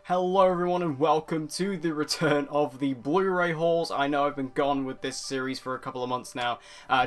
Hello everyone and welcome to the return of the Blu-ray hauls. I know I've been gone with this series for a couple of months now,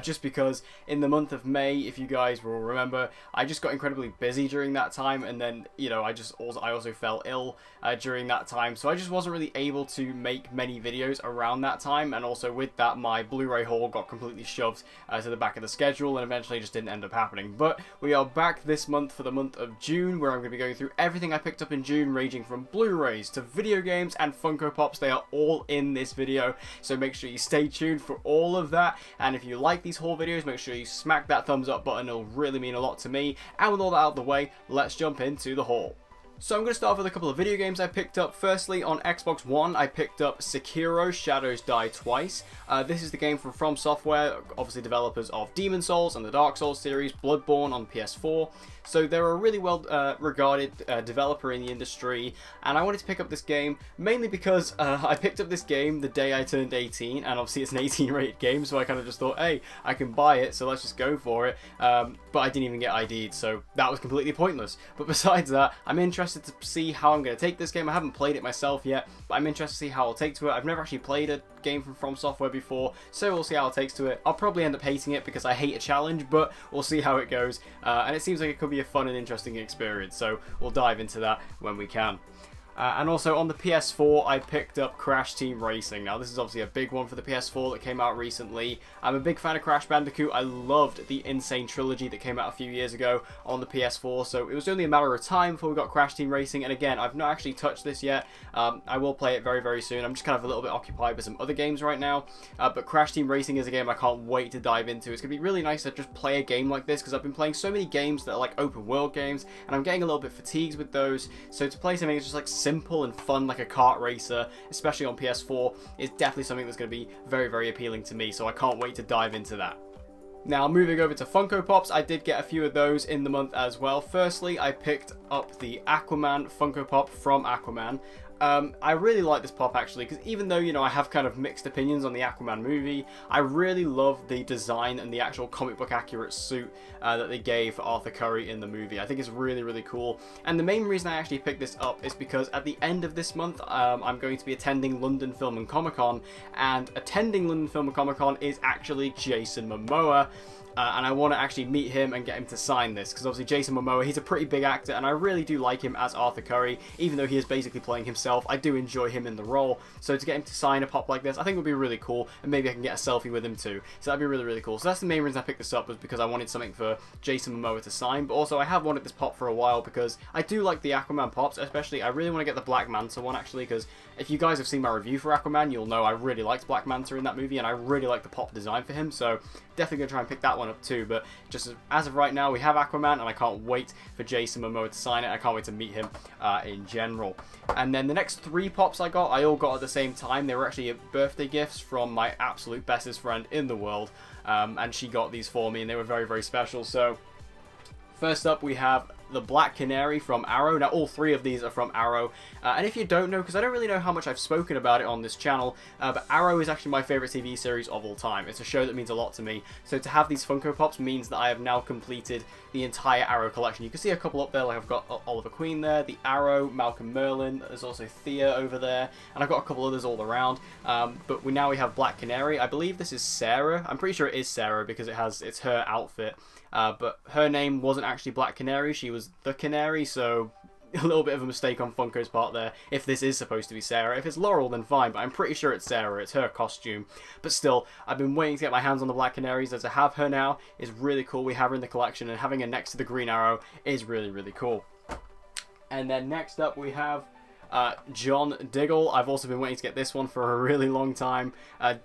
just because in the month of May, if you guys will remember, I just got incredibly busy during that time, and then, you know, I also fell ill during that time, so I just wasn't really able to make many videos around that time, and also with that, my Blu-ray haul got completely shoved to the back of the schedule, and eventually just didn't end up happening. But we are back this month for the month of June, where I'm going to be going through everything I picked up in June, ranging from Blu-rays to video games and Funko Pops. They are all in this video, so make sure you stay tuned for all of that. And if you like these haul videos, make sure you smack that thumbs up button. It'll really mean a lot to me. And with all that out of the way, let's jump into the haul. So I'm going to start off with a couple of video games I picked up. Firstly, on Xbox One, I picked up Sakura: Shadows Die Twice. This is the game from Software, obviously developers of Demon Souls and the Dark Souls series, Bloodborne on PS4. So they're a really well regarded developer in the industry, and I wanted to pick up this game mainly because I picked up this game the day I turned 18, and obviously it's an 18 rated game, so I kind of just thought, hey, I can buy it, so let's just go for it. But I didn't even get ID'd, so that was completely pointless. But besides that, I'm interested to see how I'm going to take this game. I haven't played it myself yet, but I'm interested to see how I'll take to it. I've never actually played a game from Software before, so we'll see how it takes to it. I'll probably end up hating it because I hate a challenge, but we'll see how it goes. And it seems like it could be a fun and interesting experience, so we'll dive into that when we can. And also on the PS4, I picked up Crash Team Racing. Now, this is obviously a big one for the PS4 that came out recently. I'm a big fan of Crash Bandicoot. I loved the Insane Trilogy that came out a few years ago on the PS4, so it was only a matter of time before we got Crash Team Racing. And again, I've not actually touched this yet. I will play it very, very soon. I'm just kind of a little bit occupied with some other games right now. But Crash Team Racing is a game I can't wait to dive into. It's going to be really nice to just play a game like this, because I've been playing so many games that are like open world games, and I'm getting a little bit fatigued with those. So to play something that's just like simple and fun, like a kart racer, especially on PS4, is definitely something that's going to be very, very appealing to me, so I can't wait to dive into that. Now, moving over to Funko Pops, I did get a few of those in the month as well. Firstly, I picked up the Aquaman Funko Pop from Aquaman. I really like this pop, actually, because even though, you know, I have kind of mixed opinions on the Aquaman movie, I really love the design and the actual comic book accurate suit that they gave for Arthur Curry in the movie. I think it's really, really cool. And the main reason I actually picked this up is because at the end of this month, I'm going to be attending London Film and Comic Con, and attending London Film and Comic Con is actually Jason Momoa. And I want to actually meet him and get him to sign this, because obviously Jason Momoa, he's a pretty big actor, and I really do like him as Arthur Curry, even though he is basically playing himself. I do enjoy him in the role, so to get him to sign a pop like this, I think would be really cool, and maybe I can get a selfie with him too. So that'd be really, really cool. So that's the main reason I picked this up, was because I wanted something for Jason Momoa to sign, but also I have wanted this pop for a while, because I do like the Aquaman pops, especially I really want to get the Black Manta one, actually, because if you guys have seen my review for Aquaman, you'll know I really liked Black Manta in that movie, and I really like the pop design for him, so definitely going to try and pick that one up too. But just as of right now, we have Aquaman, and I can't wait for Jason Momoa to sign it. I can't wait to meet him in general. And then the next three pops I all got at the same time. They were actually birthday gifts from my absolute bestest friend in the world, and she got these for me, and they were very, very special. So first up, we have the Black Canary from Arrow. Now, all three of these are from Arrow. And if you don't know, because I don't really know how much I've spoken about it on this channel, but Arrow is actually my favourite TV series of all time. It's a show that means a lot to me. So to have these Funko Pops means that I have now completed the entire Arrow collection. You can see a couple up there, like I've got Oliver Queen there, the Arrow, Malcolm Merlin, there's also Thea over there, and I've got a couple others all around. But now we have Black Canary. I believe this is Sarah. I'm pretty sure it is Sarah because it's her outfit. But her name wasn't actually Black Canary, she was the Canary, so a little bit of a mistake on Funko's part there, if this is supposed to be Sarah. If it's Laurel, then fine, but I'm pretty sure it's Sarah, it's her costume. But still, I've been waiting to get my hands on the Black Canaries, as to have her now is really cool. We have her in the collection, and having her next to the Green Arrow is really, really cool. And then next up we have John Diggle. I've also been waiting to get this one for a really long time.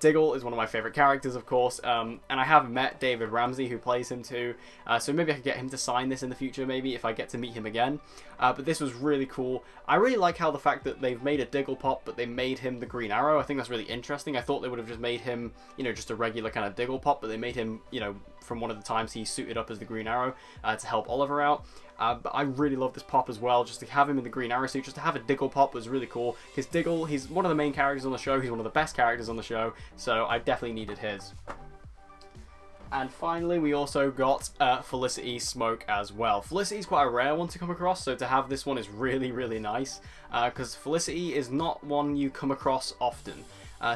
Diggle is one of my favourite characters, of course, and I have met David Ramsey, who plays him too, so maybe I could get him to sign this in the future, maybe, if I get to meet him again. But this was really cool. I really like how the fact that they've made a Diggle pop, but they made him the Green Arrow. I think that's really interesting. I thought they would have just made him, you know, just a regular kind of Diggle pop, but they made him, you know, from one of the times he suited up as the Green Arrow to help Oliver out. But I really love this pop as well. Just to have him in the Green Arrow suit, just to have a Diggle pop was really cool. Because Diggle, he's one of the main characters on the show. He's one of the best characters on the show. So I definitely needed his. And finally, we also got Felicity Smoke as well. Felicity is quite a rare one to come across, so to have this one is really, really nice. Because Felicity is not one you come across often.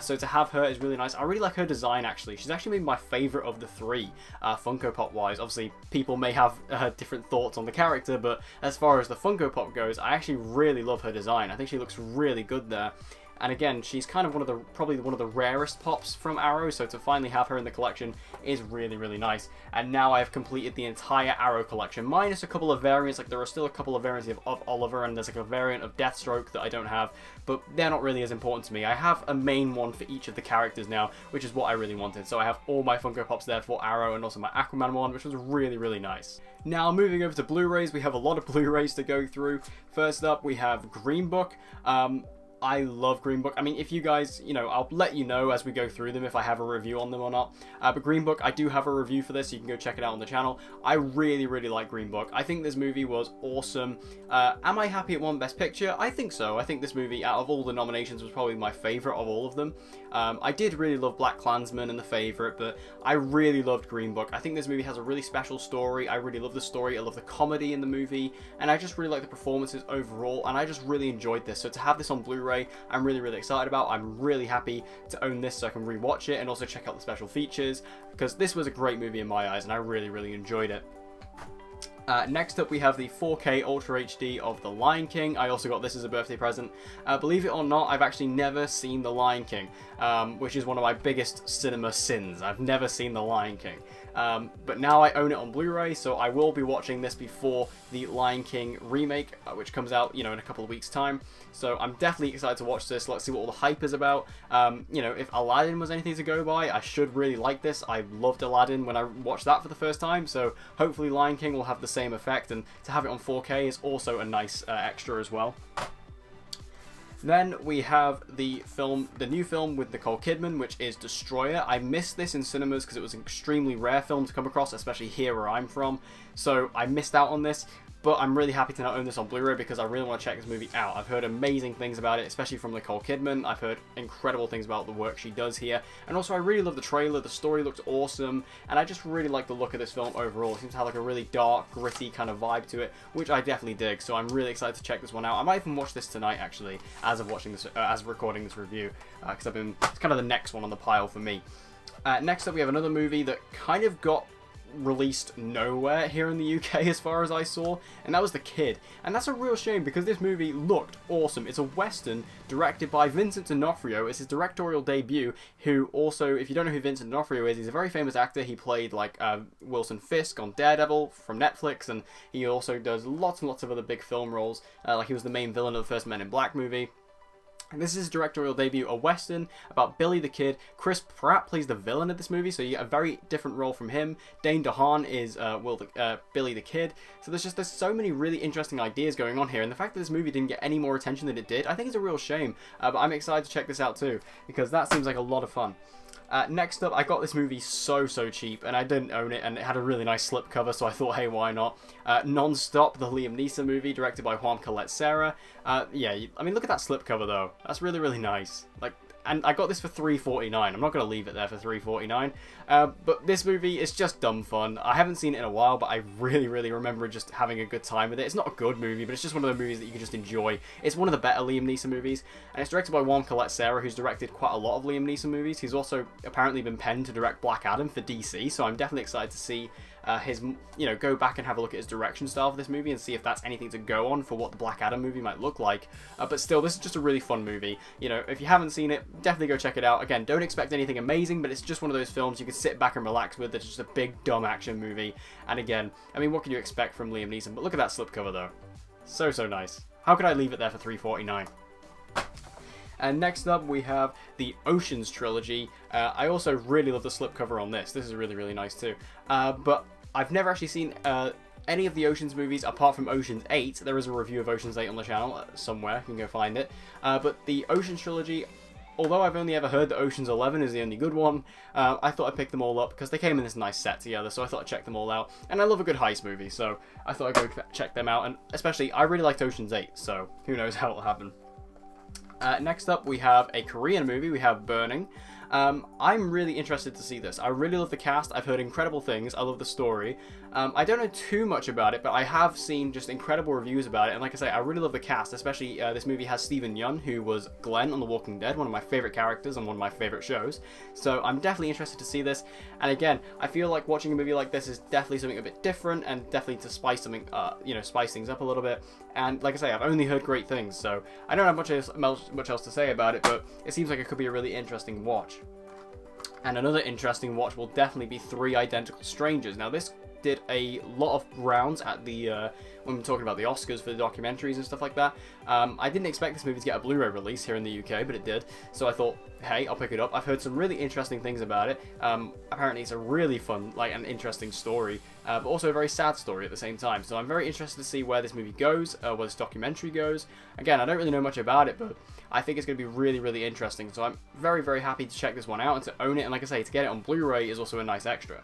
So to have her is really nice. I really like her design, actually. She's actually maybe my favourite of the three, Funko Pop-wise. Obviously, people may have different thoughts on the character, but as far as the Funko Pop goes, I actually really love her design. I think she looks really good there. And again, she's kind of probably one of the rarest pops from Arrow, so to finally have her in the collection is really, really nice. And now I've completed the entire Arrow collection, minus a couple of variants. Like, there are still a couple of variants of Oliver, and there's like a variant of Deathstroke that I don't have, but they're not really as important to me. I have a main one for each of the characters now, which is what I really wanted. So I have all my Funko Pops there for Arrow, and also my Aquaman one, which was really, really nice. Now, moving over to Blu-rays, we have a lot of Blu-rays to go through. First up, we have Green Book. I love Green Book. I mean, if you guys, I'll let you know as we go through them if I have a review on them or not. But Green Book, I do have a review for this, so you can go check it out on the channel. I really, really like Green Book. I think this movie was awesome. Am I happy it won Best Picture? I think so. I think this movie, out of all the nominations, was probably my favourite of all of them. I did really love BlacKkKlansman and The Favourite, but I really loved Green Book. I think this movie has a really special story. I really love the story. I love the comedy in the movie, and I just really like the performances overall, and I just really enjoyed this. So to have this on Blu-ray, I'm really, really excited about. I'm really happy to own this so I can rewatch it and also check out the special features, because this was a great movie in my eyes, and I really, really enjoyed it. Next up, we have the 4K Ultra HD of The Lion King. I also got this as a birthday present. Believe it or not, I've actually never seen The Lion King, which is one of my biggest cinema sins. I've never seen The Lion King. But now I own it on Blu-ray, so I will be watching this before the Lion King remake, which comes out, in a couple of weeks' time. So I'm definitely excited to watch this. Let's see what all the hype is about. If Aladdin was anything to go by, I should really like this. I loved Aladdin when I watched that for the first time, so hopefully Lion King will have the same effect, and to have it on 4K is also a nice extra as well. Then we have the new film with Nicole Kidman, which is Destroyer. I missed this in cinemas because it was an extremely rare film to come across, especially here where I'm from. So I missed out on this. But I'm really happy to now own this on Blu-ray because I really want to check this movie out. I've heard amazing things about it, especially from Nicole Kidman. I've heard incredible things about the work she does here. And also, I really love the trailer. The story looks awesome. And I just really like the look of this film overall. It seems to have like a really dark, gritty kind of vibe to it, which I definitely dig. So I'm really excited to check this one out. I might even watch this tonight, actually, as of watching this, as of recording this review, because it's kind of the next one on the pile for me. Next up, we have another movie that kind of got released nowhere here in the UK as far as I saw, and that was The Kid. And that's a real shame because this movie looked awesome. It's a western directed by Vincent D'Onofrio. It's his directorial debut, who also, if you don't know who Vincent D'Onofrio is, he's a very famous actor. He played like Wilson Fisk on Daredevil from Netflix, and he also does lots and lots of other big film roles, like he was the main villain of the first Men in Black movie. And this is his directorial debut, a western about Billy the Kid. Chris Pratt plays the villain of this movie, so you get a very different role from him. Dane DeHaan is Billy the Kid. So there's so many really interesting ideas going on here, and the fact that this movie didn't get any more attention than it did, I think is a real shame. But I'm excited to check this out too, because that seems like a lot of fun. Next up, I got this movie so cheap, and I didn't own it, and it had a really nice slipcover, so I thought, hey, why not? NonStop, the Liam Neeson movie, directed by Juan Colette Serra. Yeah, I mean, look at that slipcover, though. That's really, really nice. Like, and I got this for $3.49. I'm not going to leave it there for $3.49. But this movie is just dumb fun. I haven't seen it in a while, but I really, really remember just having a good time with it. It's not a good movie, but it's just one of the movies that you can just enjoy. It's one of the better Liam Neeson movies, and it's directed by Juan Colette Serra, who's directed quite a lot of Liam Neeson movies. He's also apparently been penned to direct Black Adam for DC, so I'm definitely excited to see his, go back and have a look at his direction style for this movie and see if that's anything to go on for what the Black Adam movie might look like. But still, this is just a really fun movie. If you haven't seen it, definitely go check it out. Again, don't expect anything amazing, but it's just one of those films you can sit back and relax with. It's just a big, dumb action movie. And again, I mean, what can you expect from Liam Neeson? But look at that slipcover, though. So nice. How could I leave it there for $3.49? And next up, we have the Oceans Trilogy. I also really love the slipcover on this. This is really, really nice too. But I've never actually seen any of the Oceans movies apart from Oceans 8. There is a review of Oceans 8 on the channel somewhere. You can go find it. But the Oceans Trilogy, although I've only ever heard that Oceans 11 is the only good one, I thought I'd pick them all up because they came in this nice set together, so I thought I'd check them all out. And I love a good heist movie, so I thought I'd go check them out. And especially, I really liked Oceans 8, so who knows how it'll happen. Next up, we have a Korean movie. We have Burning. I'm really interested to see this. I really love the cast. I've heard incredible things. I love the story. I don't know too much about it, but I have seen just incredible reviews about it. And like I say, I really love the cast, especially this movie has Steven Yeun, who was Glenn on The Walking Dead, one of my favorite characters and one of my favorite shows. So I'm definitely interested to see this. And again, I feel like watching a movie like this is definitely something a bit different and definitely to spice something, spice things up a little bit. And like I say, I've only heard great things, so I don't have much else to say about it, but it seems like it could be a really interesting watch. And another interesting watch will definitely be Three Identical Strangers. Now this did a lot of rounds at the when we're talking about the Oscars for the documentaries and stuff like that. I didn't expect this movie to get a Blu-ray release here in the UK, but it did. So I thought, hey, I'll pick it up. I've heard some really interesting things about it. Apparently it's a really fun, and interesting story, but also a very sad story at the same time. So I'm very interested to see where this movie goes, where this documentary goes. Again, I don't really know much about it, but I think it's going to be really, really interesting. So I'm very, very happy to check this one out and to own it. And like I say, to get it on Blu-ray is also a nice extra.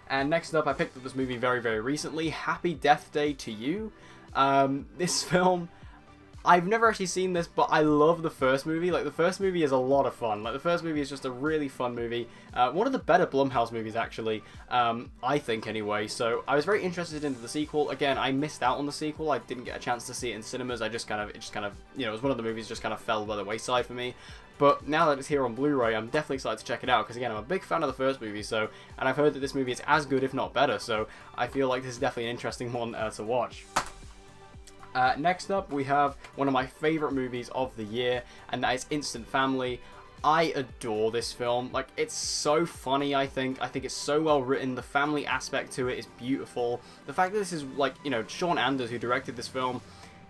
And next up, I picked up this movie very, very recently, Happy Death Day to You. This film, I've never actually seen this, but I love the first movie. The first movie is a lot of fun. The first movie is just a really fun movie. One of the better Blumhouse movies, actually, I think, anyway. So I was very interested into the sequel. Again, I missed out on the sequel. I didn't get a chance to see it in cinemas. It just kind of, it was one of the movies that just kind of fell by the wayside for me. But now that it's here on Blu-ray, I'm definitely excited to check it out, because again, I'm a big fan of the first movie, and I've heard that this movie is as good, if not better, so I feel like this is definitely an interesting one to watch. Next up, we have one of my favourite movies of the year, and that is Instant Family. I adore this film. It's so funny, I think. I think it's so well written. The family aspect to it is beautiful. The fact that this is, Sean Anders, who directed this film,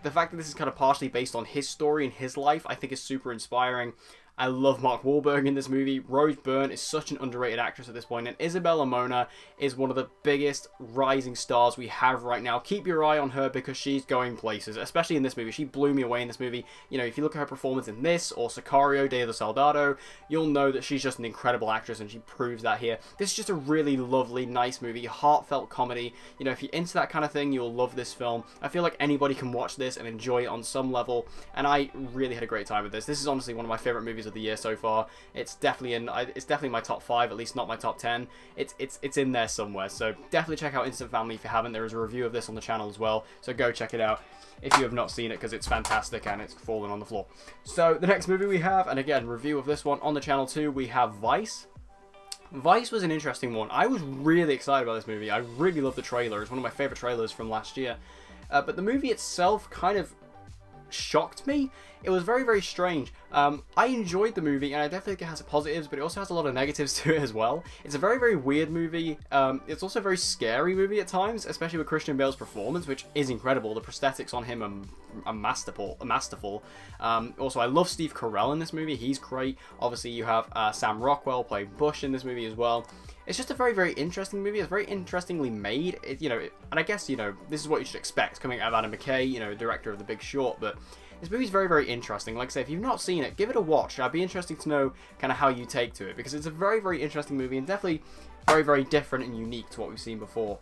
the fact that this is kind of partially based on his story and his life, I think is super inspiring. I love Mark Wahlberg in this movie. Rose Byrne is such an underrated actress at this point, and Isabella Mona is one of the biggest rising stars we have right now. Keep your eye on her, because she's going places, especially in this movie. She blew me away in this movie. If you look at her performance in this, or Sicario, Day of the Soldado, you'll know that she's just an incredible actress, and she proves that here. This is just a really lovely, nice movie, heartfelt comedy. If you're into that kind of thing, you'll love this film. I feel like anybody can watch this and enjoy it on some level, and I really had a great time with this. This is honestly one of my favorite movies of the year so far. It's definitely my top 5, at least not my top 10. It's in there somewhere, so definitely check out Instant Family if you haven't. There is a review of this on the channel as well, so go check it out if you have not seen it, because it's fantastic and it's fallen on the floor. So the next movie we have, and again, review of this one on the channel too, we have Vice. Vice was an interesting one. I was really excited about this movie. I really love the trailer. It's one of my favorite trailers from last year, but the movie itself kind of shocked me. It was very, very strange. I enjoyed the movie, and I definitely think it has positives, but it also has a lot of negatives to it as well. It's a very, very weird movie. It's also a very scary movie at times, especially with Christian Bale's performance, which is incredible. The prosthetics on him are masterful. Also, I love Steve Carell in this movie. He's great. Obviously, you have Sam Rockwell playing Bush in this movie as well. It's just a very, very interesting movie. It's very interestingly made. And I guess, this is what you should expect coming out of Adam McKay, director of The Big Short, but this movie's very, very interesting. Like I say, if you've not seen it, give it a watch. I'd be interested to know kind of how you take to it, because it's a very, very interesting movie and definitely very, very different and unique to what we've seen before.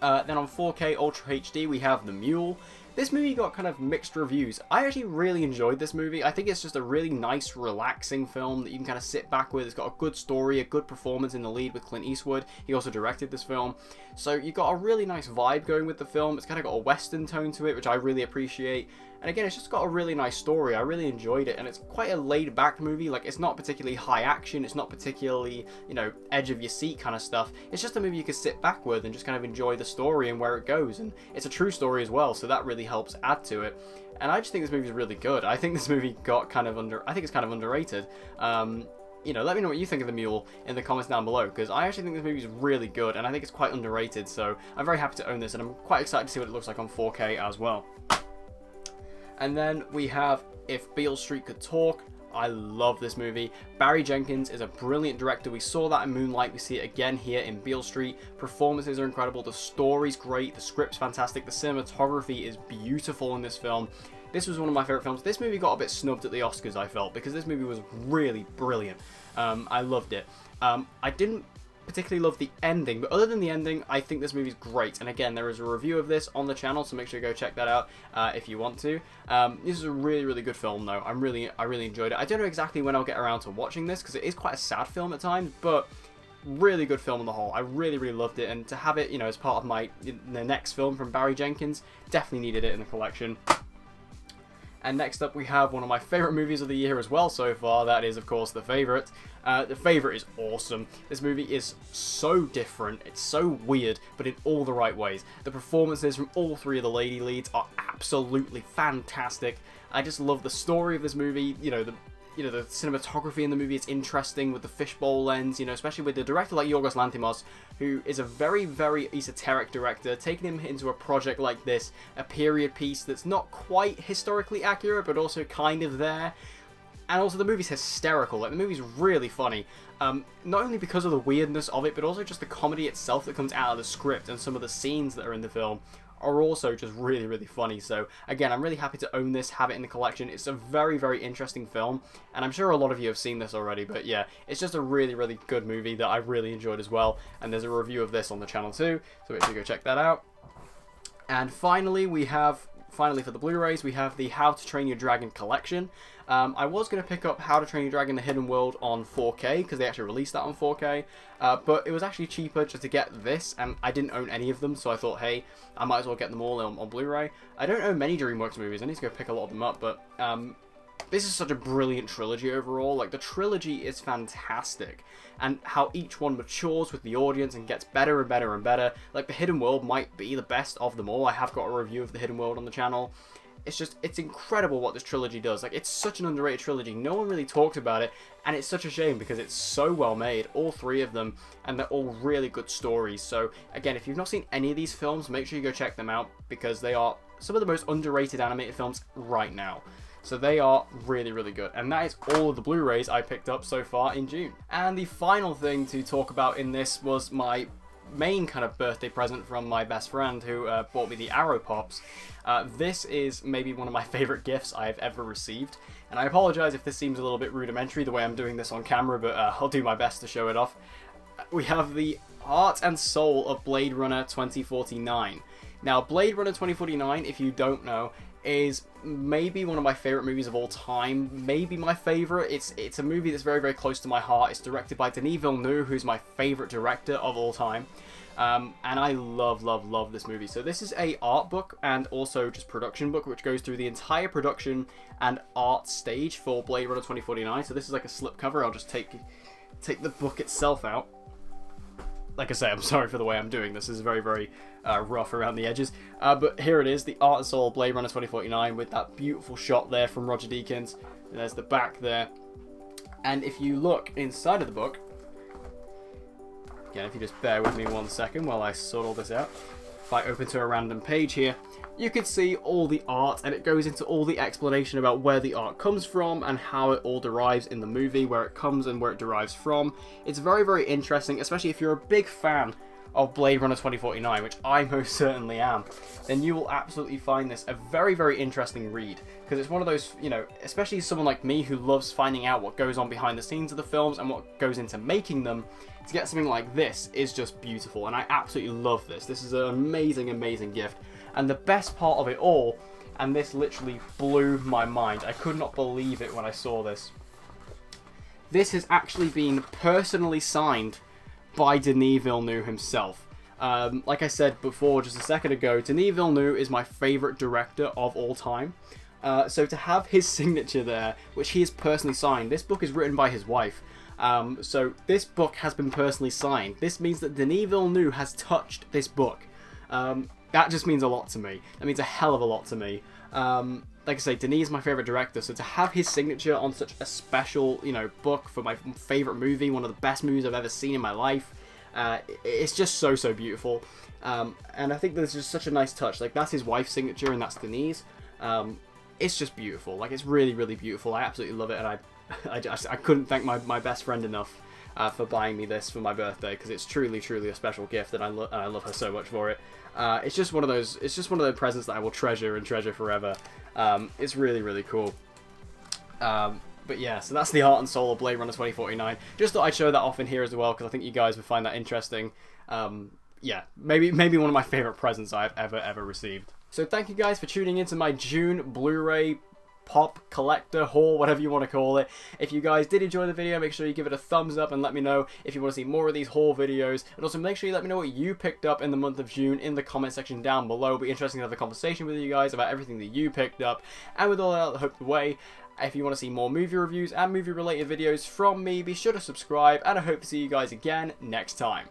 Then on 4K Ultra HD, we have The Mule. This movie got kind of mixed reviews. I actually really enjoyed this movie. I think it's just a really nice, relaxing film that you can kind of sit back with. It's got a good story, a good performance in the lead with Clint Eastwood. He also directed this film. So you got a really nice vibe going with the film. It's kind of got a Western tone to it, which I really appreciate. And again, it's just got a really nice story. I really enjoyed it, and it's quite a laid-back movie. It's not particularly high action. It's not particularly, edge of your seat kind of stuff. It's just a movie you can sit back with and just kind of enjoy the story and where it goes. And it's a true story as well, so that really helps add to it. And I just think this movie is really good. I think this movie got I think it's kind of underrated. Let me know what you think of The Mule in the comments down below, because I actually think this movie is really good, and I think it's quite underrated. So I'm very happy to own this, and I'm quite excited to see what it looks like on 4K as well. And then we have If Beale Street Could Talk. I love this movie. Barry Jenkins is a brilliant director. We saw that in Moonlight. We see it again here in Beale Street. Performances are incredible. The story's great. The script's fantastic. The cinematography is beautiful in this film. This was one of my favorite films. This movie got a bit snubbed at the Oscars, I felt, because this movie was really brilliant. I loved it. I didn't particularly love the ending, but other than the ending, I think this movie's great. And again, there is a review of this on the channel, so make sure you go check that out if you want to. This is a really, really good film, though. I really enjoyed it. I don't know exactly when I'll get around to watching this, because it is quite a sad film at times, but really good film on the whole. I really, really loved it, and to have it, you know, as part of the next film from Barry Jenkins, definitely needed it in the collection. And next up we have one of my favourite movies of the year as well so far. That is, of course, The Favourite. The Favourite is awesome. This movie is so different. It's so weird, but in all the right ways. The performances from all three of the lady leads are absolutely fantastic. I just love the story of this movie. You know, the cinematography in the movie is interesting with the fishbowl lens, you know, especially with the director like Yorgos Lanthimos, who is a very, very esoteric director. Taking him into a project like this, a period piece that's not quite historically accurate, but also kind of there. And also the movie's hysterical. Like, the movie's really funny. Not only because of the weirdness of it, but also just the comedy itself that comes out of the script, and some of the scenes that are in the film are also just really, really funny. So again, I'm really happy to own this, have it in the collection. It's a very, very interesting film, and I'm sure a lot of you have seen this already, but yeah, it's just a really, really good movie that I really enjoyed as well, and there's a review of this on the channel too, so make sure you go check that out. And finally, for the Blu-rays, we have the How to Train Your Dragon collection. I was going to pick up How to Train Your Dragon The Hidden World on 4K, because they actually released that on 4K, but it was actually cheaper just to get this, and I didn't own any of them, so I thought, hey, I might as well get them all on Blu-ray. I don't own many DreamWorks movies, I need to go pick a lot of them up, but this is such a brilliant trilogy overall. Like, the trilogy is fantastic, and how each one matures with the audience and gets better and better and better. Like, The Hidden World might be the best of them all. I have got a review of The Hidden World on the channel. It's incredible what this trilogy does. Like, it's such an underrated trilogy. No one really talks about it, and it's such a shame because it's so well made, all three of them, and they're all really good stories. So, again, if you've not seen any of these films, make sure you go check them out, because they are some of the most underrated animated films right now. So they are really, really good. And that is all of the Blu-rays I picked up so far in June. And the final thing to talk about in this was my main kind of birthday present from my best friend, who bought me the Arrow Pops. This is maybe one of my favourite gifts I've ever received, and I apologise if this seems a little bit rudimentary the way I'm doing this on camera, but I'll do my best to show it off. We have the Heart and Soul of Blade Runner 2049. Now, Blade Runner 2049, if you don't know, is maybe one of my favourite movies of all time, maybe my favourite. It's a movie that's very, very close to my heart. It's directed by Denis Villeneuve, who's my favourite director of all time. And I love, love, love this movie. So this is a art book and also just production book, which goes through the entire production and art stage for Blade Runner 2049. So this is like a slipcover. I'll just take the book itself out. Like I say, I'm sorry for the way I'm doing this. This is very, very rough around the edges. But here it is, the Art and Soul of Blade Runner 2049, with that beautiful shot there from Roger Deakins. And there's the back there. And if you look inside of the book, again, if you just bear with me 1 second while I sort all this out. If I open to a random page here, you can see all the art, and it goes into all the explanation about where the art comes from and how it all derives in the movie, where it comes and where it derives from. It's very, very interesting, especially if you're a big fan of Blade Runner 2049, which I most certainly am, then you will absolutely find this a very, very interesting read, because it's one of those, you know, especially someone like me who loves finding out what goes on behind the scenes of the films and what goes into making them. To get something like this is just beautiful, and I absolutely love this. This is an amazing, amazing gift. And the best part of it all, and this literally blew my mind, I could not believe it when I saw this. This has actually been personally signed by Denis Villeneuve himself. Like I said before, just a second ago, Denis Villeneuve is my favourite director of all time. So to have his signature there, which he has personally signed, this book is written by his wife. So this book has been personally signed. This means that Denis Villeneuve has touched this book. That just means a lot to me. That means a hell of a lot to me. Like I say, Denis is my favourite director, so to have his signature on such a special, you know, book for my favourite movie, one of the best movies I've ever seen in my life, it's just so, so beautiful. And I think there's just such a nice touch. Like, that's his wife's signature, and that's Denis. It's just beautiful. Like, it's really, really beautiful. I absolutely love it, and I couldn't thank my best friend enough for buying me this for my birthday, because it's truly, truly a special gift, and I love her so much for it. It's just one of those presents that I will treasure and treasure forever. It's really, really cool. But yeah, so that's the Heart and Soul of Blade Runner 2049. Just thought I'd show that off in here as well, because I think you guys would find that interesting. Yeah, maybe one of my favourite presents I've ever received. So thank you guys for tuning into my June Blu-ray Pop collector haul, whatever you want to call it. If you guys did enjoy the video, make sure you give it a thumbs up and let me know if you want to see more of these haul videos. And also make sure you let me know what you picked up in the month of June in the comment section down below. It'll be interesting to have a conversation with you guys about everything that you picked up. And with all that out of the way, if you want to see more movie reviews and movie related videos from me, be sure to subscribe, and I hope to see you guys again next time.